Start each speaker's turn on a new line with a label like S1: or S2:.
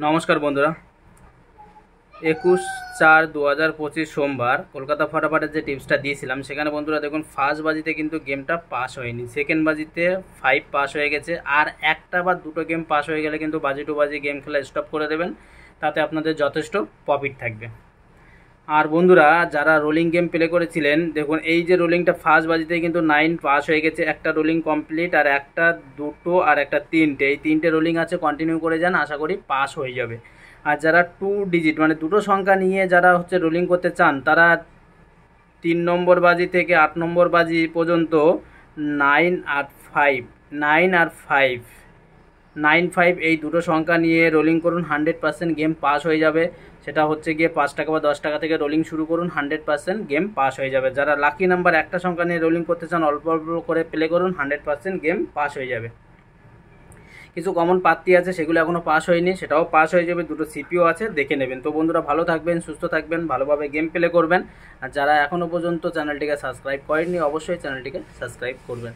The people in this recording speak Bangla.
S1: নমস্কার বন্ধুরা, 21/4/2025 সোমবার কলকাতা ফটাফটের যে টিপসটা দিয়েছিলাম সেখানে বন্ধুরা দেখুন ফার্স্ট বাজিতে কিন্তু গেমটা পাস হয়নি, সেকেন্ড বাজিতে 5 পাস হয়ে গেছে। আর একটা বা দুটো গেম পাস হয়ে গেলে কিন্তু বাজি টু বাজি গেম খেলা স্টপ করে দেবেন, তাতে আপনাদের যথেষ্ট প্রফিট থাকবে। আর বন্ধুরা যারা রোলিং গেম প্লে করেছিলেন দেখুন এই যে রোলিংটা ফার্স্ট বাজিতে কিন্তু 9 পাস হয়ে গেছে, একটা রোলিং কমপ্লিট আর একটা দুটো আর একটা তিনটে, এই তিনটে রোলিং আছে, কন্টিনিউ করে যান, আশা করি পাস হয়ে যাবে। আর যারা 2 ডিজিট মানে দুটো সংখ্যা নিয়ে যারা রোলিং করতে চান তারা 3 নম্বর বাজি থেকে 8 নম্বর বাজি পর্যন্ত 9 আর 5 9 আর 5 এই দুটো সংখ্যা নিয়ে রোলিং করুন, 100% গেম পাস হয়ে যাবে। সেটা হচ্ছে গিয়ে 5 টাকা বা 10 টাকা থেকে রোলিং শুরু করুন, 100% গেম পাস হয়ে যাবে। যারা লাকি নাম্বার একটা সংখ্যা নিয়ে রোলিং করতে চান অল্প অল্প করে প্লে করুন, 100% গেম পাস হয়ে যাবে। কিছু কমন প্রার্থী আছে সেগুলো এখনও পাস হয়নি, সেটাও পাস হয়ে যাবে। দুটো সিপিও আছে, দেখে নেবেন। তো বন্ধুরা ভালো থাকবেন, সুস্থ থাকবেন, ভালোভাবে গেম প্লে করবেন। আর যারা এখনও পর্যন্ত চ্যানেলটিকে সাবস্ক্রাইব করেননি অবশ্যই চ্যানেলটিকে সাবস্ক্রাইব করবেন।